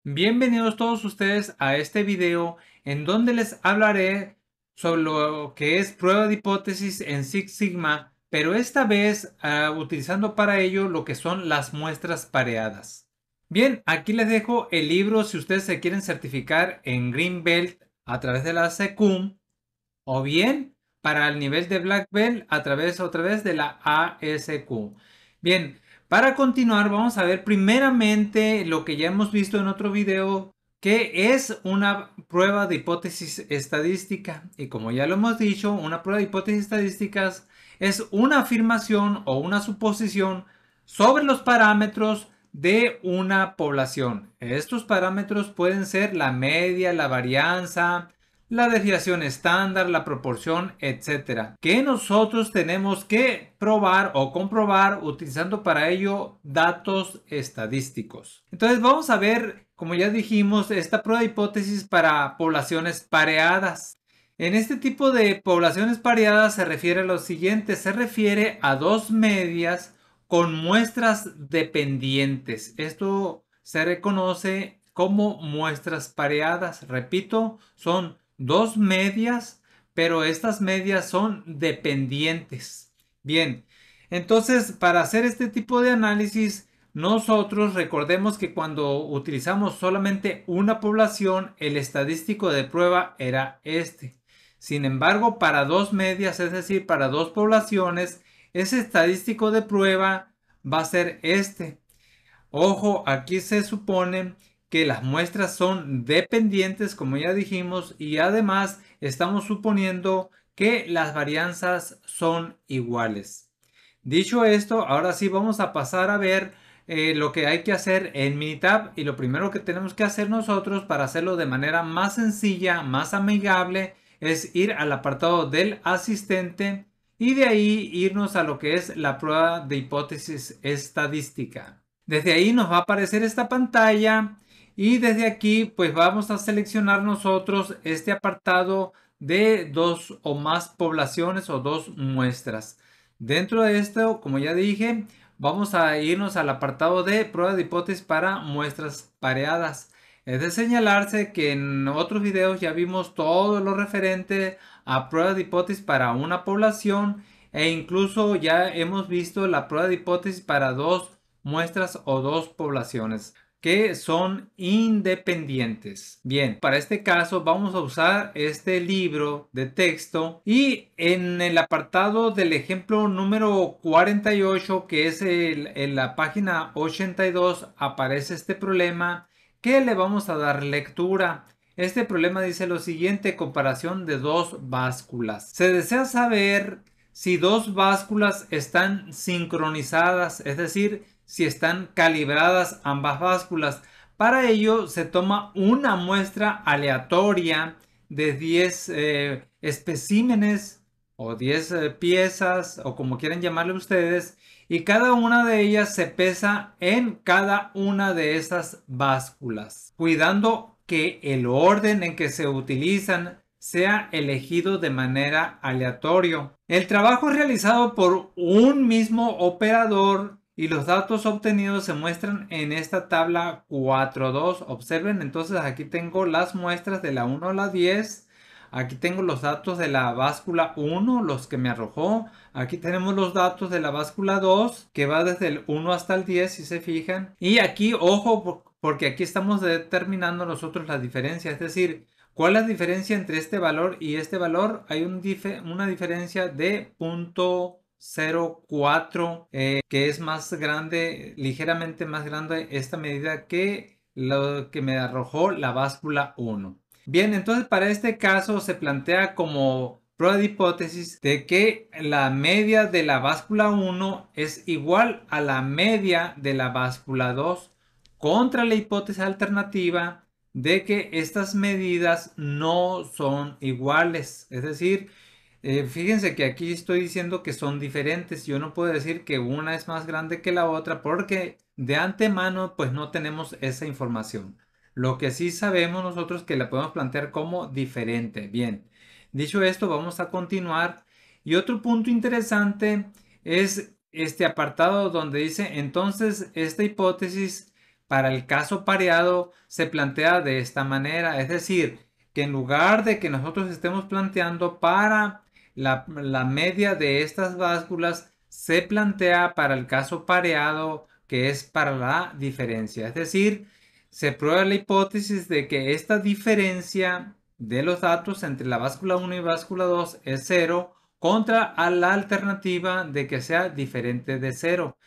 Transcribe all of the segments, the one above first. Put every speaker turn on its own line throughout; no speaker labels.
Bienvenidos todos ustedes a este video en donde les hablaré sobre lo que es prueba de hipótesis en Six Sigma, pero esta vez utilizando para ello lo que son las muestras pareadas. Bien, aquí les dejo el libro si ustedes se quieren certificar en Green Belt a través de la SECUM o bien para el nivel de Black Belt a través otra vez de la ASQ. Bien, para continuar vamos a ver primeramente lo que ya hemos visto en otro video, que es una prueba de hipótesis estadística. Y como ya lo hemos dicho, una prueba de hipótesis estadísticas es una afirmación o una suposición sobre los parámetros de una población. Estos parámetros pueden ser la media, la varianza, la desviación estándar, la proporción, etcétera, que nosotros tenemos que probar o comprobar utilizando para ello datos estadísticos. Entonces vamos a ver, como ya dijimos, esta prueba de hipótesis para poblaciones pareadas. En este tipo de poblaciones pareadas se refiere a lo siguiente, se refiere a dos medias con muestras dependientes. Esto se reconoce como muestras pareadas. Repito, son dos medias, pero estas medias son dependientes. Bien, entonces para hacer este tipo de análisis, nosotros recordemos que cuando utilizamos solamente una población, el estadístico de prueba era este. Sin embargo, para dos medias, es decir, para dos poblaciones, ese estadístico de prueba va a ser este. Ojo, aquí se supone que las muestras son dependientes, como ya dijimos, y además estamos suponiendo que las varianzas son iguales. Dicho esto, ahora sí vamos a pasar a ver lo que hay que hacer en Minitab, y lo primero que tenemos que hacer nosotros para hacerlo de manera más sencilla, más amigable, es ir al apartado del asistente y de ahí irnos a lo que es la prueba de hipótesis estadística. Desde ahí nos va a aparecer esta pantalla y desde aquí pues vamos a seleccionar nosotros este apartado de dos o más poblaciones o dos muestras. Dentro de esto, como ya dije, vamos a irnos al apartado de prueba de hipótesis para muestras pareadas. Es de señalarse que en otros videos ya vimos todo lo referente a prueba de hipótesis para una población e incluso ya hemos visto la prueba de hipótesis para dos muestras o dos poblaciones que son independientes. Bien, para este caso vamos a usar este libro de texto y en el apartado del ejemplo número 48, que es en la página 82, aparece este problema que le vamos a dar lectura. Este problema dice lo siguiente: comparación de dos básculas. Se desea saber si dos básculas están sincronizadas, es decir, si están calibradas ambas básculas. Para ello se toma una muestra aleatoria de 10 especímenes o 10 piezas o como quieran llamarle ustedes, y cada una de ellas se pesa en cada una de esas básculas, cuidando que el orden en que se utilizan sea elegido de manera aleatoria. El trabajo es realizado por un mismo operador y los datos obtenidos se muestran en esta tabla 4.2. Observen, entonces aquí tengo las muestras de la 1 a la 10. Aquí tengo los datos de la báscula 1, los que me arrojó. Aquí tenemos los datos de la báscula 2, que va desde el 1 hasta el 10, si se fijan. Y aquí, ojo, porque aquí estamos determinando nosotros la diferencia, es decir, ¿cuál es la diferencia entre este valor y este valor? Hay una diferencia de 0.04, que es más grande, ligeramente más grande esta medida que lo que me arrojó la báscula 1. Bien, entonces para este caso se plantea como prueba de hipótesis de que la media de la báscula 1 es igual a la media de la báscula 2 contra la hipótesis alternativa de que estas medidas no son iguales. Es decir, fíjense que aquí estoy diciendo que son diferentes. Yo no puedo decir que una es más grande que la otra porque de antemano pues no tenemos esa información. Lo que sí sabemos nosotros que la podemos plantear como diferente. Bien, dicho esto, vamos a continuar. Y otro punto interesante es este apartado donde dice: entonces esta hipótesis para el caso pareado se plantea de esta manera. Es decir, que en lugar de que nosotros estemos planteando para la media de estas básculas, se plantea para el caso pareado, que es para la diferencia. Es decir, se prueba la hipótesis de que esta diferencia de los datos entre la báscula 1 y báscula 2 es 0 contra a la alternativa de que sea diferente de 0.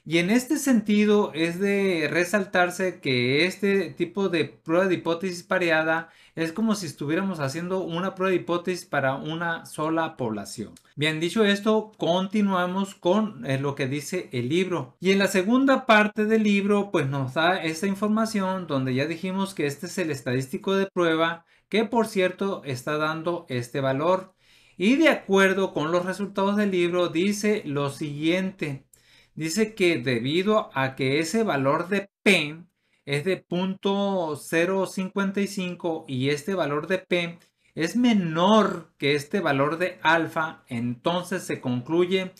Y en este sentido es de resaltarse que este tipo de prueba de hipótesis pareada es como si estuviéramos haciendo una prueba de hipótesis para una sola población. Bien, dicho esto, continuamos con lo que dice el libro. Y en la segunda parte del libro, pues nos da esta información donde ya dijimos que este es el estadístico de prueba, que por cierto está dando este valor. Y de acuerdo con los resultados del libro, dice lo siguiente. Dice que debido a que ese valor de P es de 0.055 y este valor de P es menor que este valor de alfa, entonces se concluye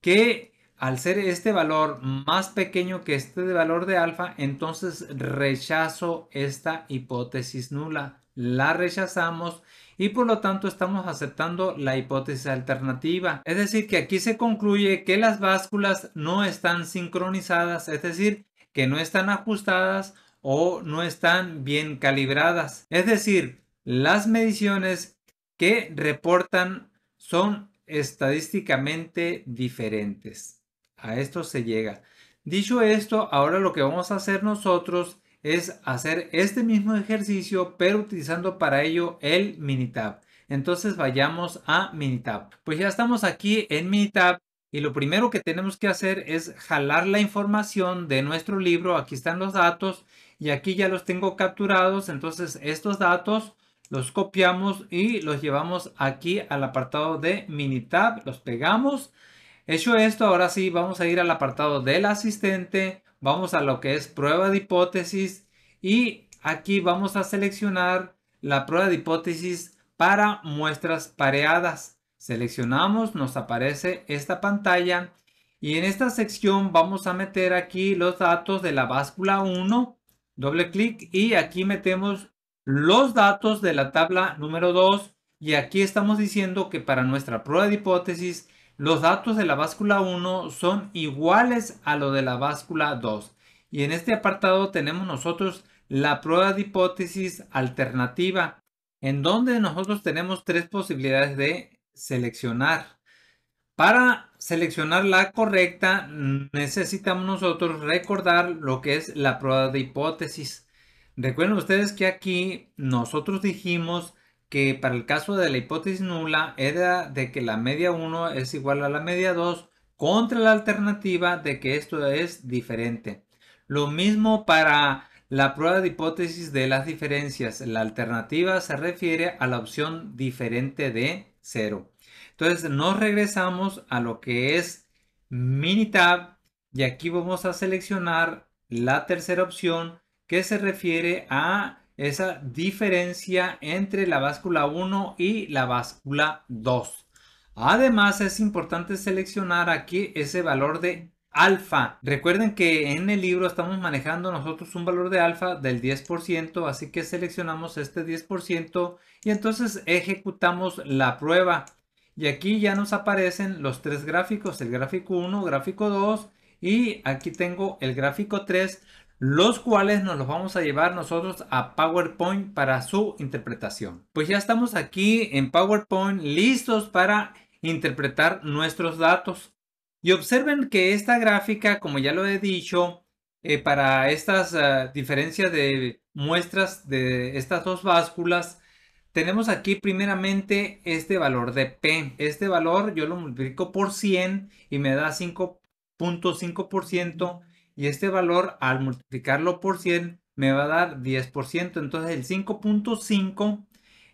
que al ser este valor más pequeño que este valor de alfa, entonces rechazo esta hipótesis nula. La rechazamos y por lo tanto estamos aceptando la hipótesis alternativa. Es decir, que aquí se concluye que las básculas no están sincronizadas, es decir, que no están ajustadas o no están bien calibradas. Es decir, las mediciones que reportan son estadísticamente diferentes. A esto se llega. Dicho esto, ahora lo que vamos a hacer nosotros es hacer este mismo ejercicio, pero utilizando para ello el Minitab. Entonces vayamos a Minitab. Pues ya estamos aquí en Minitab y lo primero que tenemos que hacer es jalar la información de nuestro libro. Aquí están los datos y aquí ya los tengo capturados. Entonces estos datos los copiamos y los llevamos aquí al apartado de Minitab. Los pegamos. Hecho esto, ahora sí vamos a ir al apartado del asistente. Vamos a lo que es prueba de hipótesis y aquí vamos a seleccionar la prueba de hipótesis para muestras pareadas. Seleccionamos, nos aparece esta pantalla y en esta sección vamos a meter aquí los datos de la báscula 1. Doble clic y aquí metemos los datos de la tabla número 2 y aquí estamos diciendo que para nuestra prueba de hipótesis los datos de la báscula 1 son iguales a lo de la báscula 2. Y en este apartado tenemos nosotros la prueba de hipótesis alternativa, en donde nosotros tenemos tres posibilidades de seleccionar. Para seleccionar la correcta, necesitamos nosotros recordar lo que es la prueba de hipótesis. Recuerden ustedes que aquí nosotros dijimos que para el caso de la hipótesis nula era de que la media 1 es igual a la media 2 contra la alternativa de que esto es diferente. Lo mismo para la prueba de hipótesis de las diferencias. La alternativa se refiere a la opción diferente de 0. Entonces nos regresamos a lo que es Minitab y aquí vamos a seleccionar la tercera opción que se refiere a esa diferencia entre la báscula 1 y la báscula 2. Además es importante seleccionar aquí ese valor de alfa. Recuerden que en el libro estamos manejando nosotros un valor de alfa del 10%, así que seleccionamos este 10% y entonces ejecutamos la prueba. Y aquí ya nos aparecen los tres gráficos, el gráfico 1, gráfico 2 y aquí tengo el gráfico 3, los cuales nos los vamos a llevar nosotros a PowerPoint para su interpretación. Pues ya estamos aquí en PowerPoint listos para interpretar nuestros datos. Y observen que esta gráfica, como ya lo he dicho, para estas diferencias de muestras de estas dos básculas, tenemos aquí primeramente este valor de P. Este valor yo lo multiplico por 100 y me da 5.5%. Y este valor al multiplicarlo por 100 me va a dar 10%. Entonces el 5.5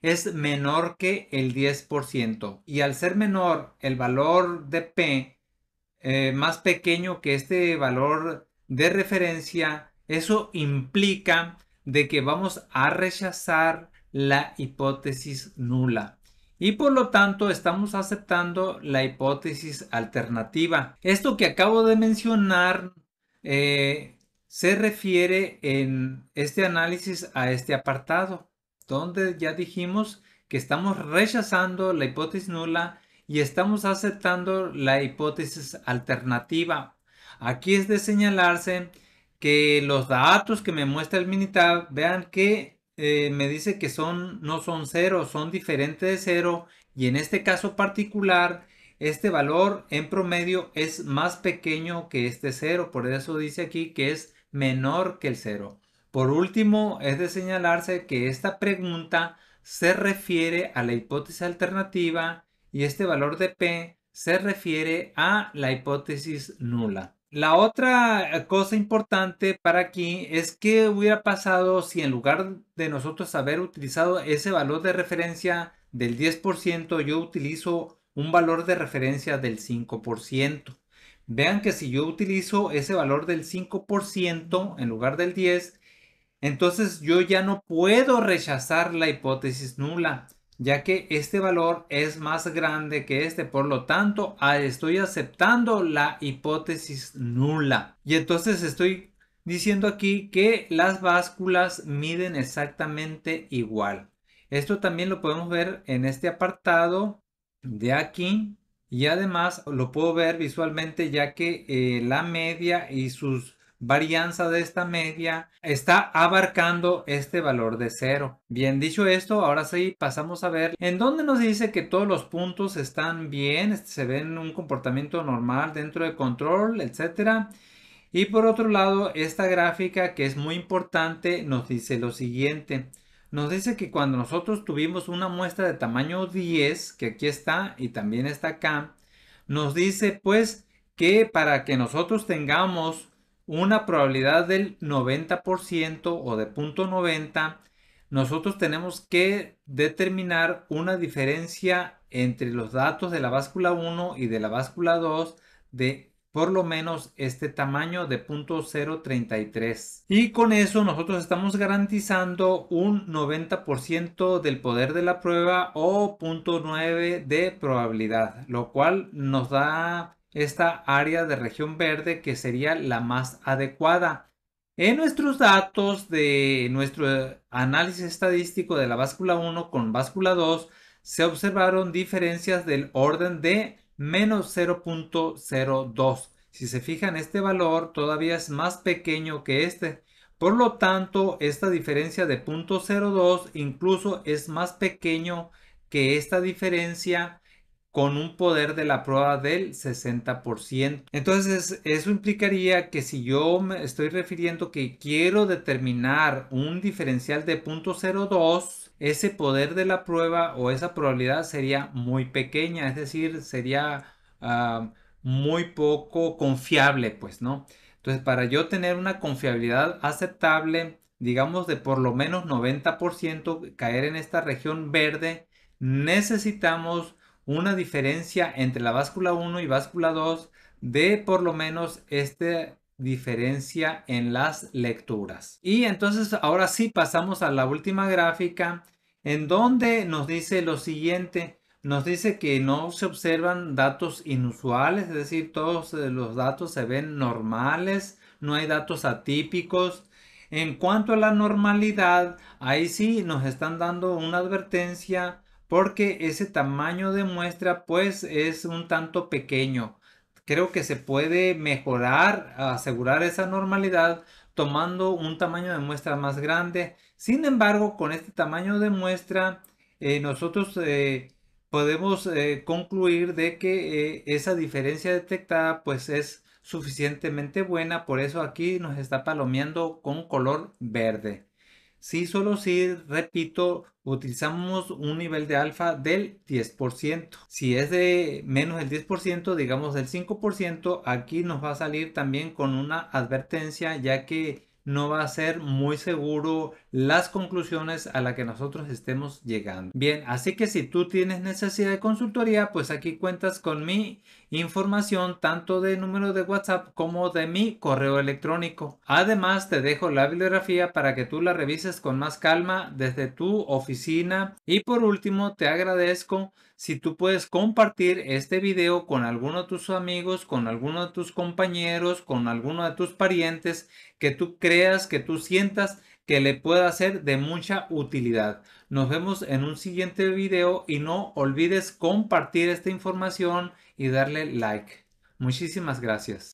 es menor que el 10%. Y al ser menor el valor de P más pequeño que este valor de referencia, eso implica de que vamos a rechazar la hipótesis nula y por lo tanto estamos aceptando la hipótesis alternativa. Esto que acabo de mencionar se refiere en este análisis a este apartado, donde ya dijimos que estamos rechazando la hipótesis nula y estamos aceptando la hipótesis alternativa. Aquí es de señalarse que los datos que me muestra el Minitab, vean que me dice que no son cero, son diferentes de cero, y en este caso particular este valor en promedio es más pequeño que este cero, por eso dice aquí que es menor que el cero. Por último, es de señalarse que esta pregunta se refiere a la hipótesis alternativa y este valor de P se refiere a la hipótesis nula. La otra cosa importante para aquí es qué hubiera pasado si en lugar de nosotros haber utilizado ese valor de referencia del 10%, yo utilizo un valor de referencia del 5%. Vean que si yo utilizo ese valor del 5% en lugar del 10%, entonces yo ya no puedo rechazar la hipótesis nula, ya que este valor es más grande que este. Por lo tanto, estoy aceptando la hipótesis nula. Y entonces estoy diciendo aquí que las básculas miden exactamente igual. Esto también lo podemos ver en este apartado de aquí. Y además lo puedo ver visualmente, ya que la media y sus varianza de esta media está abarcando este valor de cero. Bien, dicho esto, ahora sí pasamos a ver en dónde nos dice que todos los puntos están bien, se ven un comportamiento normal dentro de control, etcétera. Y por otro lado, esta gráfica, que es muy importante, nos dice lo siguiente. Nos dice que cuando nosotros tuvimos una muestra de tamaño 10, que aquí está y también está acá, nos dice pues que para que nosotros tengamos una probabilidad del 90% o de 0.90, nosotros tenemos que determinar una diferencia entre los datos de la báscula 1 y de la báscula 2 de por lo menos este tamaño de 0.033. Y con eso nosotros estamos garantizando un 90% del poder de la prueba o 0.9 de probabilidad, lo cual nos da esta área de región verde que sería la más adecuada. En nuestros datos de nuestro análisis estadístico de la báscula 1 con báscula 2 se observaron diferencias del orden de menos 0.02. Si se fijan, este valor todavía es más pequeño que este. Por lo tanto, esta diferencia de 0.02 incluso es más pequeño que esta diferencia con un poder de la prueba del 60%. Entonces, eso implicaría que si yo me estoy refiriendo que quiero determinar un diferencial de 0.02, ese poder de la prueba o esa probabilidad sería muy pequeña, es decir, sería muy poco confiable, pues, ¿no? Entonces, para yo tener una confiabilidad aceptable, digamos de por lo menos 90%, caer en esta región verde, necesitamos una diferencia entre la báscula 1 y báscula 2 de por lo menos esta diferencia en las lecturas. Y entonces ahora sí pasamos a la última gráfica en donde nos dice lo siguiente. Nos dice que no se observan datos inusuales, es decir, todos los datos se ven normales, no hay datos atípicos. En cuanto a la normalidad, ahí sí nos están dando una advertencia porque ese tamaño de muestra pues es un tanto pequeño. Creo que se puede mejorar, asegurar esa normalidad tomando un tamaño de muestra más grande. Sin embargo, con este tamaño de muestra, nosotros podemos concluir de que esa diferencia detectada pues es suficientemente buena, por eso aquí nos está palomeando con color verde. Sí, solo si, repito, utilizamos un nivel de alfa del 10%. Si es de menos del 10%, digamos del 5%, aquí nos va a salir también con una advertencia, ya que no va a ser muy seguro las conclusiones a las que nosotros estemos llegando. Bien, así que si tú tienes necesidad de consultoría, pues aquí cuentas con mi información tanto de número de WhatsApp como de mi correo electrónico. Además, te dejo la bibliografía para que tú la revises con más calma desde tu oficina. Y por último, te agradezco si tú puedes compartir este video con alguno de tus amigos, con alguno de tus compañeros, con alguno de tus parientes que tú creas, que tú sientas que le pueda ser de mucha utilidad. Nos vemos en un siguiente video y no olvides compartir esta información y darle like. Muchísimas gracias.